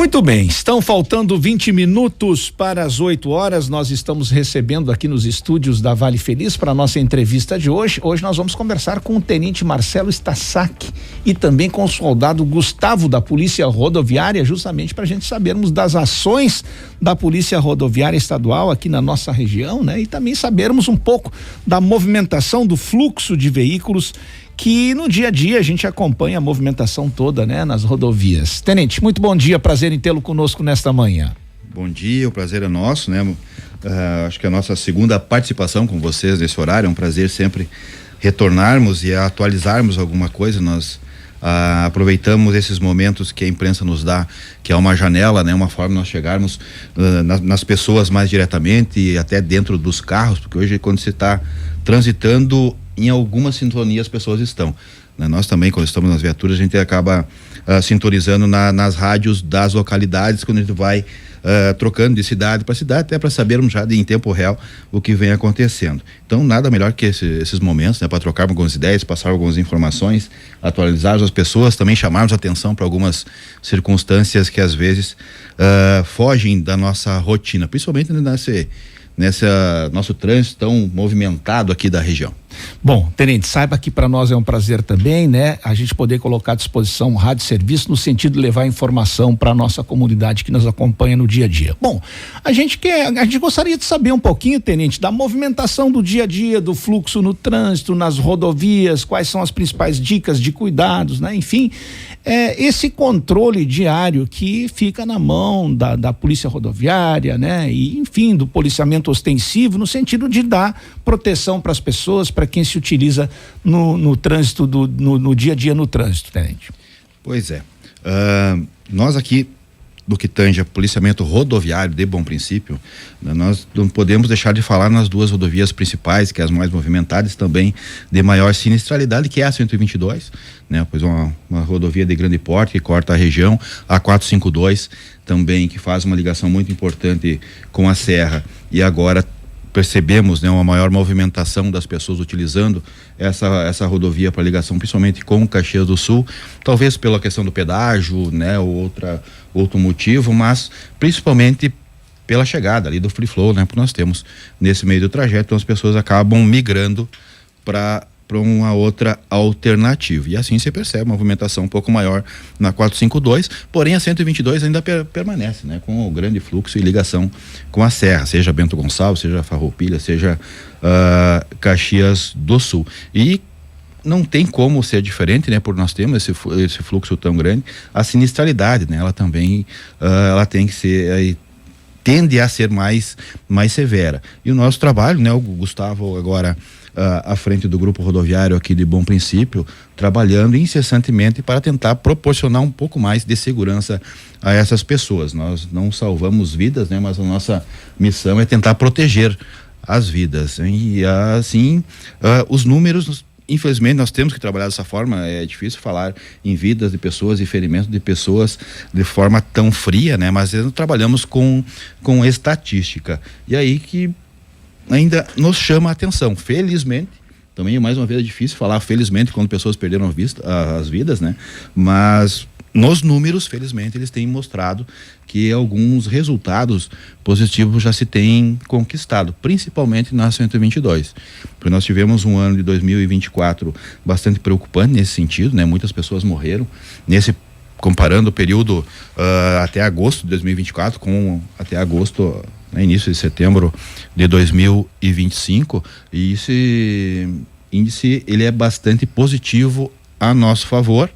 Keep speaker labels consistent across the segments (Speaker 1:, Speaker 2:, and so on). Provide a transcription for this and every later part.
Speaker 1: Muito bem, estão faltando 20 minutos para as 8 horas. Nós estamos recebendo aqui nos estúdios da Vale Feliz para a nossa entrevista de hoje. Hoje nós vamos conversar com o tenente Marcelo Stassak e também com o soldado Gustavo da Polícia Rodoviária, justamente para a gente sabermos das ações da Polícia Rodoviária Estadual aqui na nossa região, né? E também sabermos um pouco da movimentação do fluxo de veículos que no dia a dia a gente acompanha a movimentação toda, né, nas rodovias. Tenente, muito bom dia, prazer em tê-lo conosco nesta manhã.
Speaker 2: Bom dia, o prazer é nosso, né? Acho que a nossa segunda participação com vocês nesse horário, é um prazer sempre retornarmos e atualizarmos alguma coisa. Nós aproveitamos esses momentos que a imprensa nos dá, que é uma janela, né? Uma forma de nós chegarmos nas pessoas mais diretamente e até dentro dos carros, porque hoje quando você está transitando, em alguma sintonia as pessoas estão, né? Nós também, quando estamos nas viaturas, a gente acaba sintonizando nas rádios das localidades, quando a gente vai trocando de cidade para cidade, até para sabermos já em tempo real o que vem acontecendo. Então nada melhor que esses momentos, né, para trocarmos algumas ideias, passar algumas informações, atualizar as pessoas, também chamarmos atenção para algumas circunstâncias que às vezes fogem da nossa rotina, principalmente nesse nosso trânsito tão movimentado aqui da região.
Speaker 1: Bom, tenente, saiba que para nós é um prazer também, né, a gente poder colocar à disposição um rádio serviço no sentido de levar informação para a nossa comunidade que nos acompanha no dia a dia. Bom, a gente gostaria de saber um pouquinho, tenente, da movimentação do dia a dia, do fluxo no trânsito, nas rodovias, quais são as principais dicas de cuidados, né? Enfim, esse controle diário que fica na mão da Polícia Rodoviária, né? E, enfim, do policiamento ostensivo, no sentido de dar proteção para as pessoas, para quem se utiliza no trânsito, no dia a dia no trânsito, tenente.
Speaker 2: Pois é. Nós aqui, do que tange a policiamento rodoviário de Bom Princípio, nós não podemos deixar de falar nas duas rodovias principais, que é as mais movimentadas, também de maior sinistralidade, que é a 122, né? Pois uma rodovia de grande porte que corta a região, a 452 também, que faz uma ligação muito importante com a Serra, e agora percebemos, né, uma maior movimentação das pessoas utilizando essa rodovia para ligação, principalmente com Caxias do Sul, talvez pela questão do pedágio, né, ou outro motivo, mas principalmente pela chegada ali do free flow, né, porque nós temos nesse meio do trajeto, então as pessoas acabam migrando para uma outra alternativa, e assim você percebe uma movimentação um pouco maior na 452, porém a 122 ainda permanece, né, com o grande fluxo e ligação com a Serra, seja Bento Gonçalves, seja Farroupilha, seja Caxias do Sul, e não tem como ser diferente, né, por nós temos esse fluxo tão grande. A sinistralidade, né, ela também ela tem que ser tende a ser mais severa, e o nosso trabalho, né, o Gustavo agora à frente do grupo rodoviário aqui de Bom Princípio, trabalhando incessantemente para tentar proporcionar um pouco mais de segurança a essas pessoas. Nós não salvamos vidas, né, mas a nossa missão é tentar proteger as vidas, e assim os números, infelizmente nós temos que trabalhar dessa forma. É difícil falar em vidas de pessoas e ferimentos de pessoas de forma tão fria, né, mas nós trabalhamos com estatística, e aí que ainda nos chama a atenção, felizmente. Também mais uma vez é difícil falar felizmente quando pessoas perderam as vidas, né? Mas nos números, felizmente, eles têm mostrado que alguns resultados positivos já se têm conquistado, principalmente na 122. Porque nós tivemos um ano de 2024 bastante preocupante nesse sentido, né? Muitas pessoas morreram comparando o período até agosto de 2024 com até agosto, né, início de setembro de 2025, e esse índice ele é bastante positivo a nosso favor,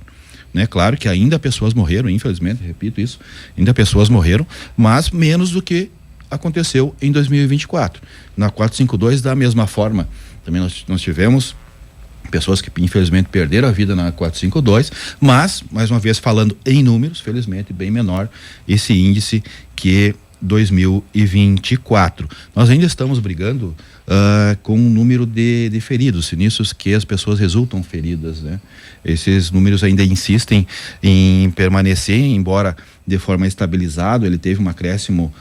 Speaker 2: né? Claro que ainda pessoas morreram, infelizmente, repito isso, ainda pessoas morreram, mas menos do que aconteceu em 2024. Na 452 da mesma forma, também nós tivemos pessoas que infelizmente perderam a vida na 452, mas, mais uma vez falando em números, felizmente bem menor esse índice que 2024. Nós ainda estamos brigando com o número de feridos, sinistros que as pessoas resultam feridas, né? Esses números ainda insistem em permanecer, embora de forma estabilizada. Ele teve um acréscimo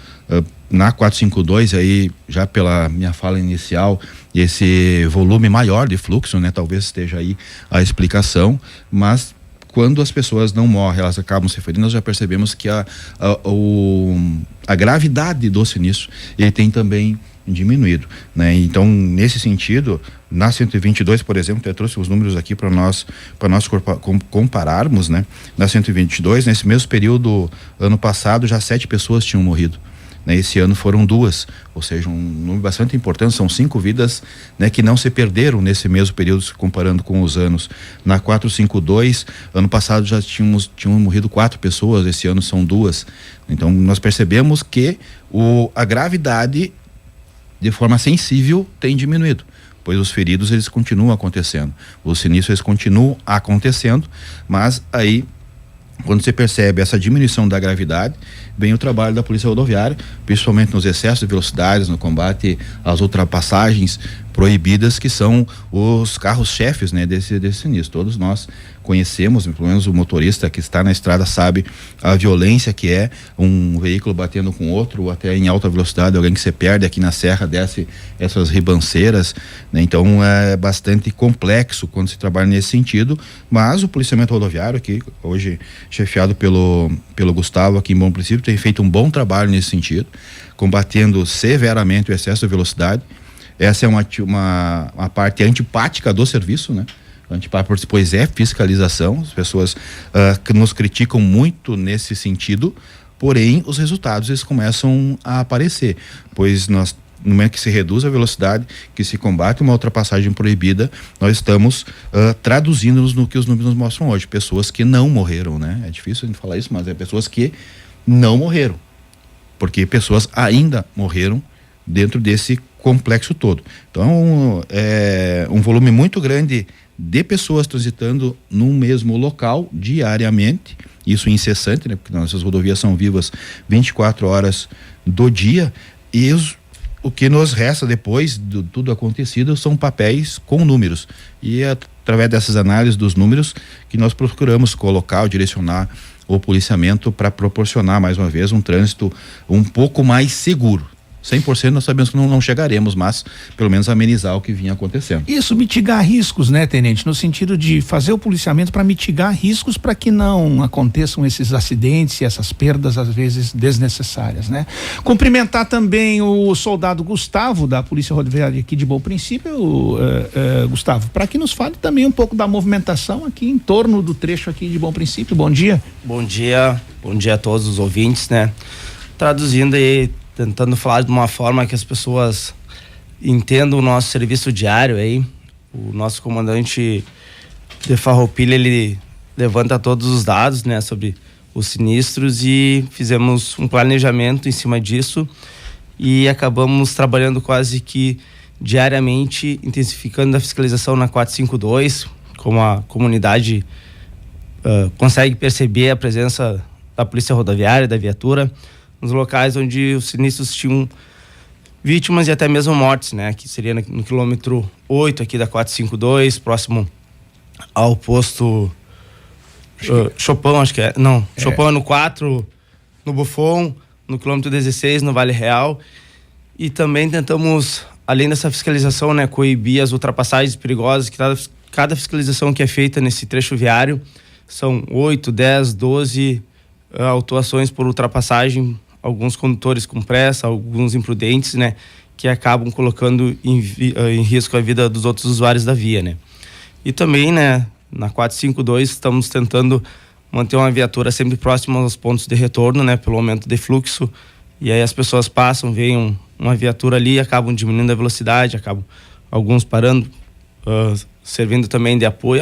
Speaker 2: na 452, aí já pela minha fala inicial, esse volume maior de fluxo, né? Talvez esteja aí a explicação, mas quando as pessoas não morrem, elas acabam se ferindo, nós já percebemos que a gravidade do sinistro, ele tem também diminuído, né? Então, nesse sentido, na 122, por exemplo, eu trouxe os números aqui para nós compararmos, né? Na 122, nesse mesmo período, ano passado, já 7 pessoas tinham morrido, né? Esse ano foram 2, ou seja, um número bastante importante, são 5 vidas, né, que não se perderam nesse mesmo período, se comparando com os anos. Na 452, ano passado já tinham morrido 4 pessoas, esse ano são 2. Então, nós percebemos que a gravidade, de forma sensível, tem diminuído, pois os feridos, eles continuam acontecendo, os sinistros, eles continuam acontecendo, mas aí, quando você percebe essa diminuição da gravidade, vem o trabalho da Polícia Rodoviária, principalmente nos excessos de velocidades, no combate às ultrapassagens proibidas, que são os carros-chefes, né, desse sinistro. Todos nós conhecemos, pelo menos o motorista que está na estrada sabe a violência que é um veículo batendo com outro, ou até em alta velocidade, alguém que se perde aqui na serra, desce essas ribanceiras, né? Então é bastante complexo quando se trabalha nesse sentido, mas o policiamento rodoviário aqui, hoje chefiado pelo Gustavo aqui em Bom Princípio, tem feito um bom trabalho nesse sentido, combatendo severamente o excesso de velocidade. Essa é uma parte antipática do serviço, né? Antipática, pois é fiscalização. As pessoas que nos criticam muito nesse sentido, porém os resultados, eles começam a aparecer, pois no momento que se reduz a velocidade, que se combate uma ultrapassagem proibida, nós estamos traduzindo-nos no que os números nos mostram hoje, pessoas que não morreram, né? É difícil a gente falar isso, mas é pessoas que não morreram, porque pessoas ainda morreram dentro desse complexo todo. Então, é um volume muito grande de pessoas transitando no mesmo local diariamente, isso incessante, né? Porque nossas rodovias são vivas 24 horas do dia, e o que nos resta depois de tudo acontecido são papéis com números, e é através dessas análises dos números que nós procuramos colocar ou direcionar o policiamento para proporcionar mais uma vez um trânsito um pouco mais seguro. 100% nós sabemos que não chegaremos, mas pelo menos amenizar o que vinha acontecendo.
Speaker 1: Isso, mitigar riscos, né, tenente? No sentido de fazer o policiamento para mitigar riscos, para que não aconteçam esses acidentes e essas perdas, às vezes, desnecessárias, né? Cumprimentar também o soldado Gustavo, da Polícia Rodoviária aqui de Bom Princípio, Gustavo, para que nos fale também um pouco da movimentação aqui em torno do trecho aqui de Bom Princípio. Bom dia.
Speaker 3: Bom dia a todos os ouvintes, né? Traduzindo aí, tentando falar de uma forma que as pessoas entendam o nosso serviço diário aí. O nosso comandante de Farroupilha, ele levanta todos os dados, né, sobre os sinistros, e fizemos um planejamento em cima disso e acabamos trabalhando quase que diariamente, intensificando a fiscalização na 452, como a comunidade consegue perceber a presença da Polícia Rodoviária, da viatura, nos locais onde os sinistros tinham vítimas e até mesmo mortes, né? Que seria no quilômetro 8 aqui da 452, próximo ao posto Chopin, acho que é. Não, Chopin no 4, no Buffon, no quilômetro 16, no Vale Real. E também tentamos, além dessa fiscalização, né, coibir as ultrapassagens perigosas, que cada fiscalização que é feita nesse trecho viário são 8, 10, 12 autuações por ultrapassagem, alguns condutores com pressa, alguns imprudentes, né, que acabam colocando em risco a vida dos outros usuários da via, né. E também, né, na 452 estamos tentando manter uma viatura sempre próxima aos pontos de retorno, né, pelo aumento de fluxo, e aí as pessoas passam, veem uma viatura ali, acabam diminuindo a velocidade, acabam alguns parando, servindo também de apoio,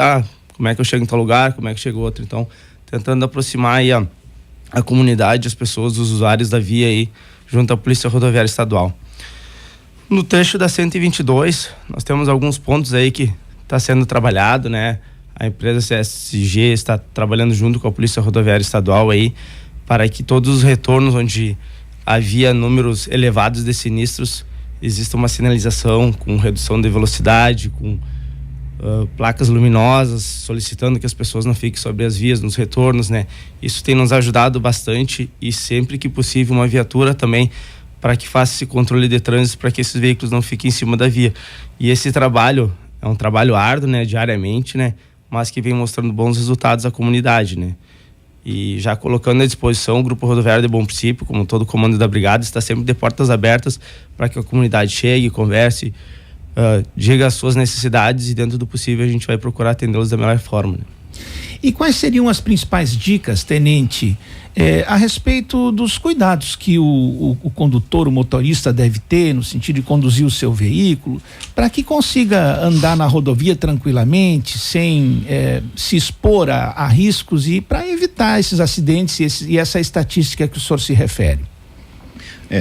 Speaker 3: como é que eu chego em tal lugar, como é que chega outro, então tentando aproximar aí a comunidade, as pessoas, os usuários da via aí, junto à Polícia Rodoviária Estadual. No trecho da 122, nós temos alguns pontos aí que está sendo trabalhado, né? A empresa CSG está trabalhando junto com a Polícia Rodoviária Estadual aí, para que todos os retornos onde havia números elevados de sinistros, exista uma sinalização com redução de velocidade, com placas luminosas, solicitando que as pessoas não fiquem sobre as vias nos retornos, né? Isso tem nos ajudado bastante, e sempre que possível uma viatura também, para que faça esse controle de trânsito, para que esses veículos não fiquem em cima da via. E esse trabalho é um trabalho árduo, né? Diariamente, né? mas que vem mostrando bons resultados à comunidade, né? E já colocando à disposição o Grupo Rodoviário de Bom Princípio, como todo o comando da brigada, está sempre de portas abertas para que a comunidade chegue, converse, diga as suas necessidades, e dentro do possível a gente vai procurar atendê-los da melhor forma, né?
Speaker 1: E quais seriam as principais dicas, tenente, a respeito dos cuidados que o condutor, o motorista deve ter no sentido de conduzir o seu veículo, para que consiga andar na rodovia tranquilamente, sem se expor a riscos, e para evitar esses acidentes e essa estatística que o senhor se refere?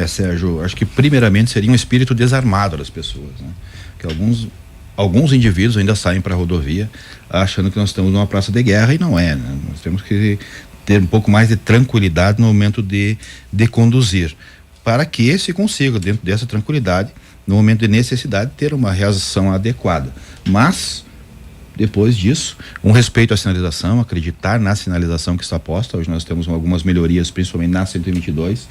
Speaker 2: Sérgio, acho que primeiramente seria um espírito desarmado das pessoas, né? Que alguns indivíduos ainda saem para a rodovia achando que nós estamos numa praça de guerra, e não é, né? Nós temos que ter um pouco mais de tranquilidade no momento de conduzir, para que se consiga, dentro dessa tranquilidade, no momento de necessidade, ter uma reação adequada. Mas depois disso, um respeito à sinalização, acreditar na sinalização que está posta. Hoje nós temos algumas melhorias, principalmente na 122,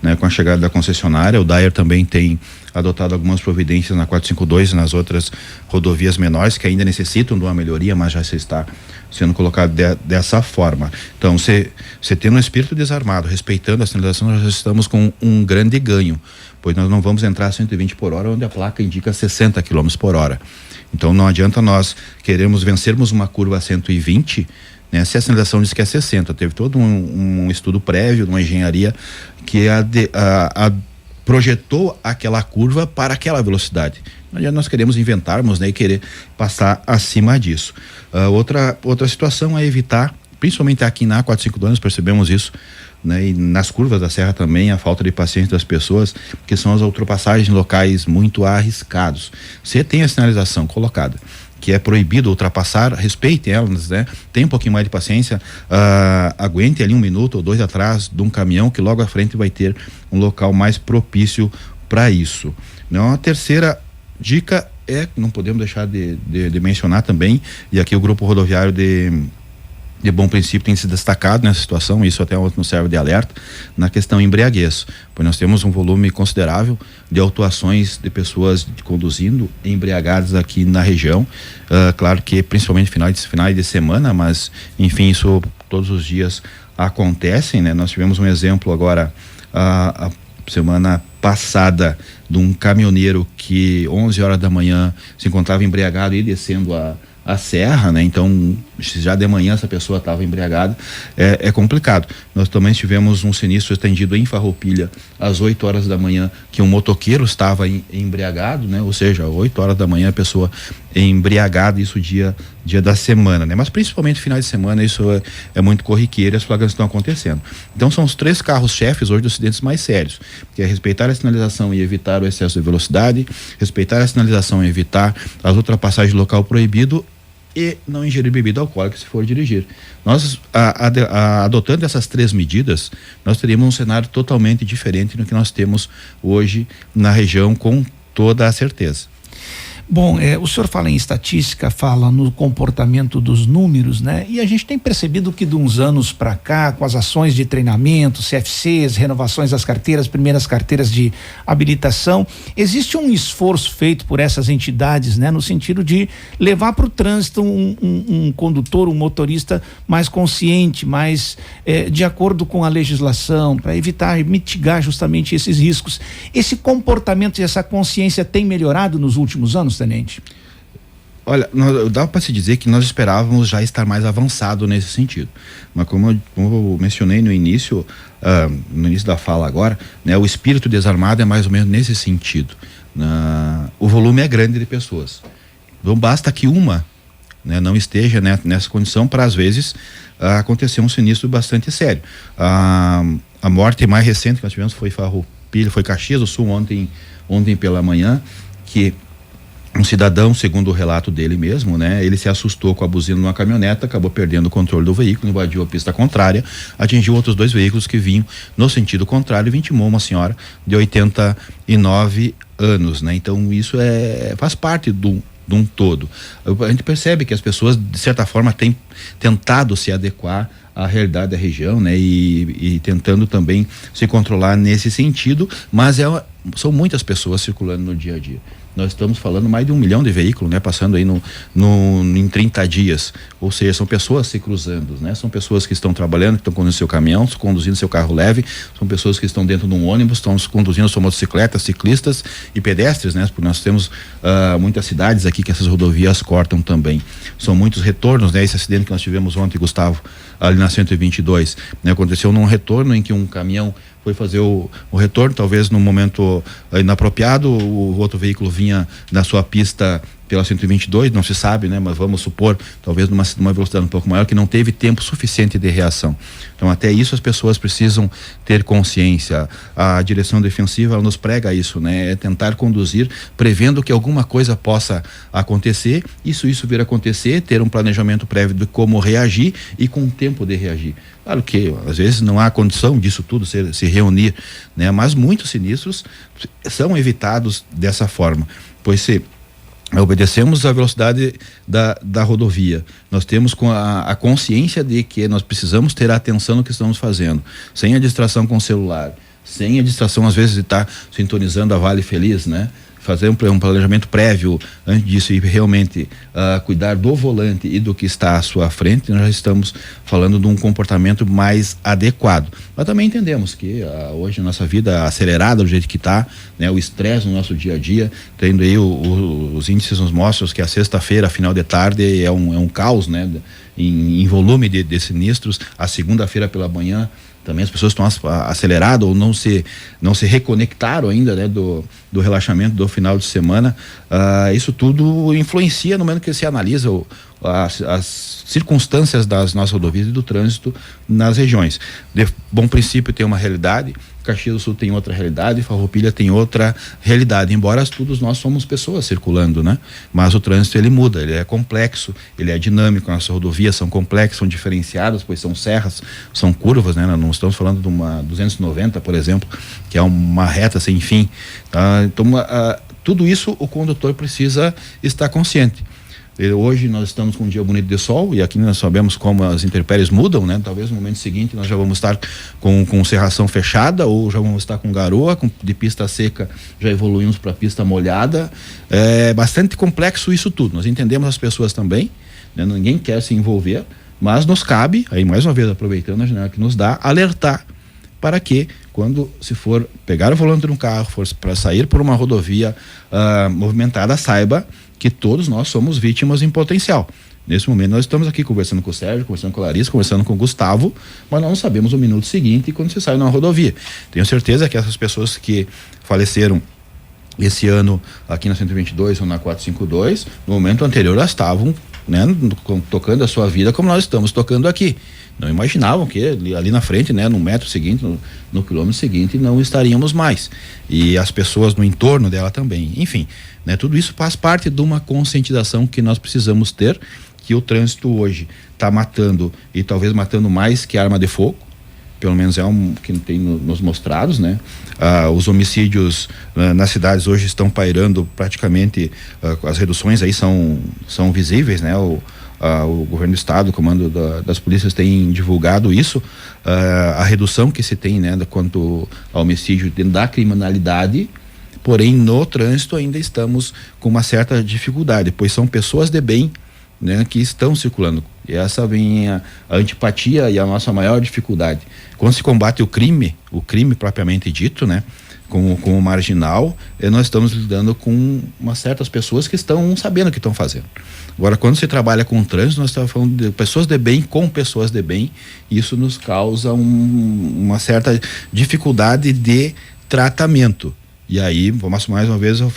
Speaker 2: né, com a chegada da concessionária. O DAER também tem adotado algumas providências na 452 e nas outras rodovias menores que ainda necessitam de uma melhoria, mas já se está sendo colocado dessa forma. Então, você tendo um espírito desarmado, respeitando a sinalização, nós já estamos com um grande ganho, pois nós não vamos entrar a 120 por hora, onde a placa indica 60 km por hora. Então não adianta nós queremos vencermos uma curva a 120, né, se a sinalização diz que é 60. Teve todo um estudo prévio, uma engenharia que projetou aquela curva para aquela velocidade. Não adianta nós queremos inventarmos, né, e querer passar acima disso. Outra situação é evitar, principalmente aqui na 452 nós percebemos isso, né, e nas curvas da serra também, a falta de paciência das pessoas, que são as ultrapassagens em locais muito arriscados. Você tem a sinalização colocada que é proibido ultrapassar, respeite elas, né? Tem um pouquinho mais de paciência, aguente ali 1 minuto ou 2 atrás de um caminhão, que logo à frente vai ter um local mais propício para isso. Então, a terceira dica não podemos deixar de mencionar também, e aqui o Grupo Rodoviário de Bom Princípio tem se destacado nessa situação, isso até nos serve de alerta, na questão embriaguez, pois nós temos um volume considerável de autuações de pessoas conduzindo embriagadas aqui na região, claro que principalmente finais de semana, mas enfim, isso todos os dias acontecem, né? Nós tivemos um exemplo agora, a semana passada, de um caminhoneiro que 11 horas da manhã se encontrava embriagado e descendo a serra, né? Então, já de manhã essa pessoa estava embriagada, é complicado. Nós também tivemos um sinistro estendido em Farroupilha às 8 horas da manhã, que um motoqueiro estava embriagado, né? Ou seja, 8 horas da manhã a pessoa embriagada, isso dia da semana, né? Mas principalmente finais de semana isso é muito corriqueiro e as flagrantes estão acontecendo. Então são os 3 carros-chefes hoje dos acidentes mais sérios, que é respeitar a sinalização e evitar o excesso de velocidade, respeitar a sinalização e evitar as ultrapassagens do local proibido, e não ingerir bebida alcoólica se for dirigir. Nós, adotando essas 3 medidas, nós teríamos um cenário totalmente diferente do que nós temos hoje na região, com toda a certeza.
Speaker 1: Bom, o senhor fala em estatística, fala no comportamento dos números, né? E a gente tem percebido que de uns anos para cá, com as ações de treinamento, CFCs, renovações das carteiras, primeiras carteiras de habilitação, existe um esforço feito por essas entidades, né? No sentido de levar para o trânsito um condutor, um motorista mais consciente, mais de acordo com a legislação, para evitar e mitigar justamente esses riscos. Esse comportamento e essa consciência tem melhorado nos últimos anos, tenente?
Speaker 2: Olha, dá para se dizer que nós esperávamos já estar mais avançado nesse sentido, mas como eu mencionei no início da fala agora, né, o espírito desarmado é mais ou menos nesse sentido. O volume é grande de pessoas, então basta que uma, né, não esteja, né, nessa condição para às vezes acontecer um sinistro bastante sério. A morte mais recente que nós tivemos foi Farroupilha, foi Caxias do Sul ontem pela manhã, que um cidadão, segundo o relato dele mesmo, né, ele se assustou com a buzina de uma caminhoneta, acabou perdendo o controle do veículo, invadiu a pista contrária, atingiu outros 2 veículos que vinham no sentido contrário e vitimou uma senhora de 89 anos, né? Então isso faz parte de um todo. A gente percebe que as pessoas de certa forma têm tentado se adequar à realidade da região, né, e tentando também se controlar nesse sentido, mas são muitas pessoas circulando no dia a dia. nós estamos falando mais de 1 milhão de veículos, né? Passando aí em 30 dias, ou seja, são pessoas se cruzando, né? São pessoas que estão trabalhando, que estão conduzindo seu caminhão, conduzindo seu carro leve, são pessoas que estão dentro de um ônibus, estão conduzindo sua motocicleta, ciclistas e pedestres, né? Porque nós temos muitas cidades aqui que essas rodovias cortam também. São muitos retornos, né? Esse acidente que nós tivemos ontem, Gustavo, ali na 122, né? Aconteceu num retorno em que um caminhão foi fazer o retorno, talvez num momento inapropriado, o outro veículo vinha na sua pista pela 122, não se sabe, né? Mas vamos supor, talvez numa velocidade um pouco maior, que não teve tempo suficiente de reação. Então, até isso as pessoas precisam ter consciência. A direção defensiva, ela nos prega isso, né? É tentar conduzir prevendo que alguma coisa possa acontecer, isso vir a acontecer, ter um planejamento prévio de como reagir e com tempo de reagir. Claro que às vezes não há condição disso tudo se reunir, né? Mas muitos sinistros são evitados dessa forma, pois se obedecemos à velocidade da rodovia, nós temos a consciência de que nós precisamos ter atenção no que estamos fazendo, sem a distração com o celular, sem a distração às vezes de estar sintonizando a Vale Feliz, né? Fazer um planejamento prévio antes disso e realmente cuidar do volante e do que está à sua frente, nós já estamos falando de um comportamento mais adequado. Mas também entendemos que hoje a nossa vida acelerada do jeito que está, né, o estresse no nosso dia a dia, tendo aí os índices nos mostram que a sexta-feira, final de tarde, é um caos, né, em volume de sinistros, a segunda-feira pela manhã também as pessoas estão aceleradas ou não se reconectaram ainda, né, do relaxamento do final de semana. Isso tudo influencia no momento que se analisa as circunstâncias das nossas rodovias e do trânsito nas regiões. De Bom Princípio tem uma realidade, Caxias do Sul tem outra realidade, Farroupilha tem outra realidade, embora todos nós somos pessoas circulando, né? Mas o trânsito ele muda, ele é complexo, ele é dinâmico, nossas rodovias são complexas, são diferenciadas, pois são serras, são curvas, né? Não estamos falando de uma 290, por exemplo, que é uma reta sem fim. Então, tudo isso o condutor precisa estar consciente. Hoje nós estamos com um dia bonito de sol e aqui nós sabemos como as intempéries mudam, né? Talvez no momento seguinte nós já vamos estar com serração fechada ou já vamos estar com garoa, de pista seca já evoluímos para pista molhada. É bastante complexo isso tudo, nós entendemos as pessoas também, né? Ninguém quer se envolver, mas nos cabe, aí mais uma vez aproveitando a janela que nos dá, alertar para que quando se for pegar o volante de um carro, for para sair por uma rodovia movimentada, saiba que todos nós somos vítimas em potencial. Nesse momento nós estamos aqui conversando com o Sérgio, conversando com a Larissa, conversando com o Gustavo, mas nós não sabemos o minuto seguinte quando se sai numa rodovia. Tenho certeza que essas pessoas que faleceram esse ano aqui na 122 ou na 452, no momento anterior elas estavam, né, tocando a sua vida como nós estamos tocando aqui. Não imaginavam que ali na frente, né, no metro seguinte, no quilômetro seguinte, não estaríamos mais. E as pessoas no entorno dela também. Enfim, né, tudo isso faz parte de uma conscientização que nós precisamos ter, que o trânsito hoje está matando, e talvez matando mais que arma de fogo, pelo menos é que tem nos mostrados, né? Os homicídios nas cidades hoje estão pairando praticamente, as reduções aí são visíveis, né? O governo do estado, o comando das polícias tem divulgado isso, a redução que se tem, né, quanto ao homicídio dentro da criminalidade, porém no trânsito ainda estamos com uma certa dificuldade, pois são pessoas de bem, né, que estão circulando, e essa vem a antipatia e a nossa maior dificuldade. Quando se combate o crime propriamente dito, né, com o marginal, nós estamos lidando com umas certas pessoas que estão sabendo o que estão fazendo. Agora, quando se trabalha com o trânsito, nós estamos falando de pessoas de bem com pessoas de bem, e isso nos causa uma certa dificuldade de tratamento. E aí, mais uma vez, eu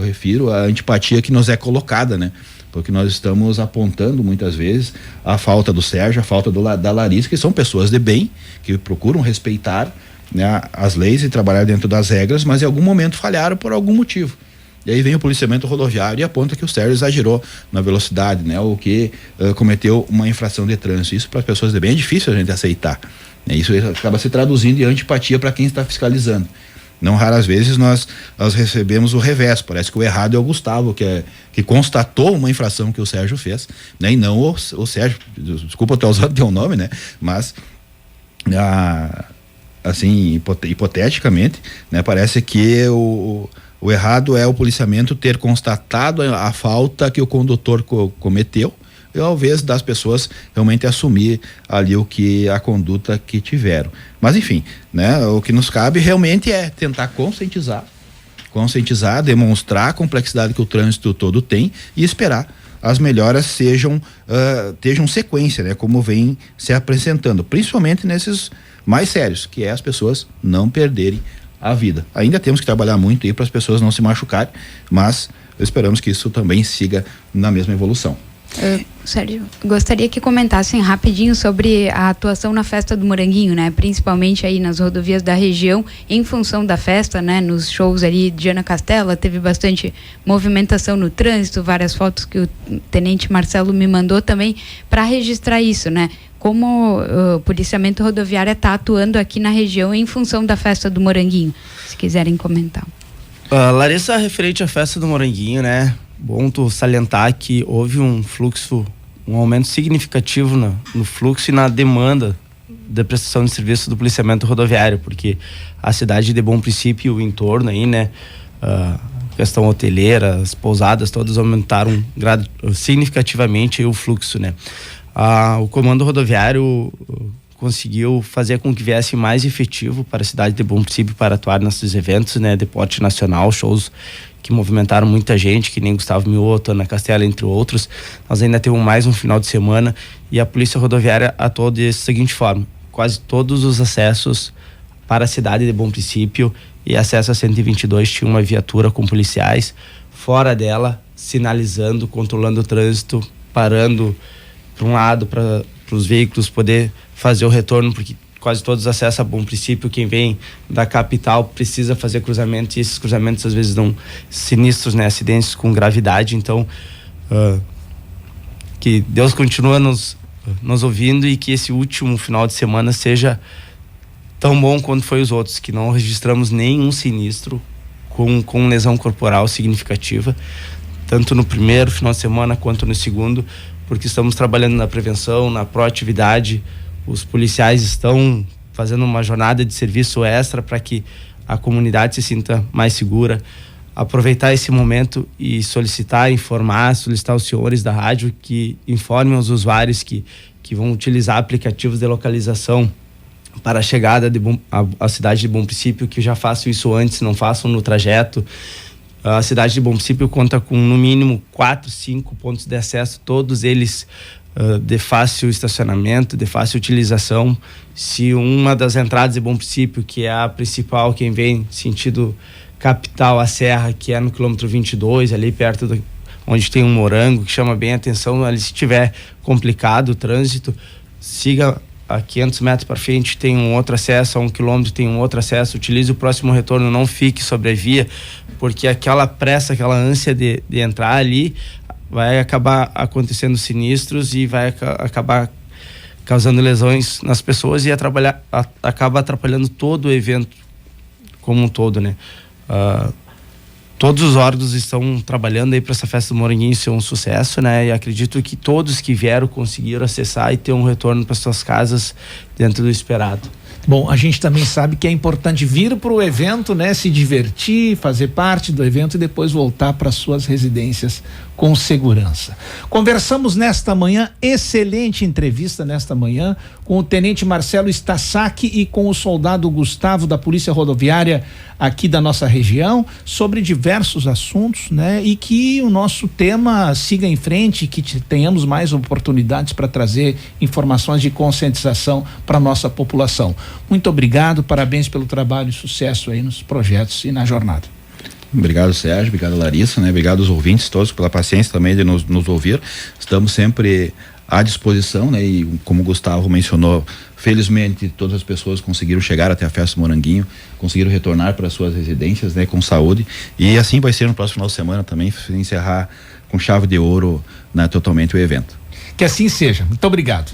Speaker 2: refiro à antipatia que nos é colocada, né? Porque nós estamos apontando muitas vezes a falta do Sérgio, a falta da Larissa, que são pessoas de bem, que procuram respeitar, né, as leis e trabalhar dentro das regras, mas em algum momento falharam por algum motivo. E aí vem o policiamento rodoviário e aponta que o Sérgio exagerou na velocidade, né, ou que cometeu uma infração de trânsito. Isso para as pessoas de bem é difícil a gente aceitar, né? Isso acaba se traduzindo em antipatia para quem está fiscalizando. Não raras vezes nós recebemos o revés, parece que o errado é o Gustavo, que constatou uma infração que o Sérgio fez, né, e não o Sérgio, desculpa eu ter usado teu nome, né, mas assim, hipoteticamente, né, parece que O errado é o policiamento ter constatado a falta que o condutor cometeu, e ao invés das pessoas realmente assumir ali a conduta que tiveram. Mas enfim, né? O que nos cabe realmente é tentar conscientizar, demonstrar a complexidade que o trânsito todo tem e esperar as melhoras tenham sequência, né? Como vem se apresentando, principalmente nesses mais sérios, que é as pessoas não perderem a vida. Ainda temos que trabalhar muito aí para as pessoas não se machucarem, mas esperamos que isso também siga na mesma evolução.
Speaker 4: Sérgio, gostaria que comentassem rapidinho sobre a atuação na Festa do Moranguinho, né? Principalmente aí nas rodovias da região, em função da festa, né? Nos shows ali de Ana Castela, teve bastante movimentação no trânsito, várias fotos que o Tenente Marcelo me mandou também para registrar isso, né? Como o policiamento rodoviário está atuando aqui na região em função da Festa do Moranguinho, se quiserem comentar.
Speaker 3: Larissa, referente à Festa do Moranguinho, né? Bom tu salientar que houve um aumento significativo no fluxo e na demanda da prestação de serviço do policiamento rodoviário, porque a cidade de Bom Princípio e o entorno aí, né, questão hoteleira, as pousadas todas aumentaram significativamente o fluxo, né. O comando rodoviário conseguiu fazer com que viesse mais efetivo para a cidade de Bom Princípio para atuar nesses eventos, né, de porte nacional, shows que movimentaram muita gente, que nem Gustavo Mioto, Ana Castela, entre outros. Nós ainda temos mais um final de semana e a Polícia Rodoviária atuou da seguinte forma: quase todos os acessos para a cidade de Bom Princípio e acesso a 122 tinha uma viatura com policiais, fora dela, sinalizando, controlando o trânsito, parando para um lado para os veículos poder fazer o retorno, porque quase todos acessam a Bom Princípio. Quem vem da capital precisa fazer cruzamento, e esses cruzamentos às vezes dão sinistros, né? Acidentes com gravidade. Então, que Deus continue nos ouvindo e que esse último final de semana seja tão bom quanto foi os outros, que não registramos nenhum sinistro com lesão corporal significativa, tanto no primeiro final de semana quanto no segundo, porque estamos trabalhando na prevenção, na proatividade. Os policiais estão fazendo uma jornada de serviço extra para que a comunidade se sinta mais segura. Aproveitar esse momento e solicitar aos senhores da rádio que informem os usuários que vão utilizar aplicativos de localização para a chegada à cidade de Bom Princípio, que já façam isso antes, não façam no trajeto. A cidade de Bom Princípio conta com no mínimo 4, 5 pontos de acesso, todos eles de fácil estacionamento, de fácil utilização. Se uma das entradas de Bom Princípio, que é a principal, quem vem sentido capital, a serra, que é no quilômetro 22, ali perto onde tem um morango, que chama bem a atenção, ali se tiver complicado o trânsito, siga a 500 metros para frente, tem um outro acesso, a 1 quilômetro tem um outro acesso, utilize o próximo retorno, não fique sobre a via, porque aquela pressa, aquela ânsia de entrar ali, vai acabar acontecendo sinistros e vai acabar causando lesões nas pessoas e acaba atrapalhando todo o evento como um todo, né? Todos os órgãos estão trabalhando aí para essa Festa do Moranguinho ser um sucesso, né? E acredito que todos que vieram conseguiram acessar e ter um retorno para suas casas dentro do esperado.
Speaker 1: Bom, a gente também sabe que é importante vir para o evento, né? Se divertir, fazer parte do evento e depois voltar para suas residências com segurança. Conversamos nesta manhã, excelente entrevista nesta manhã, com o Tenente Marcelo Stasaki e com o soldado Gustavo da Polícia Rodoviária aqui da nossa região, sobre diversos assuntos, né? E que o nosso tema siga em frente, que tenhamos mais oportunidades para trazer informações de conscientização para nossa população. Muito obrigado, parabéns pelo trabalho e sucesso aí nos projetos e na jornada.
Speaker 2: Obrigado, Sérgio, obrigado, Larissa, né? Obrigado aos ouvintes todos pela paciência também de nos ouvir. Estamos sempre à disposição, né? E como o Gustavo mencionou, felizmente todas as pessoas conseguiram chegar até a Festa do Moranguinho, conseguiram retornar para suas residências, né? Com saúde, e assim vai ser no próximo final de semana também, encerrar com chave de ouro, né? Totalmente o evento.
Speaker 1: Que assim seja. Muito obrigado.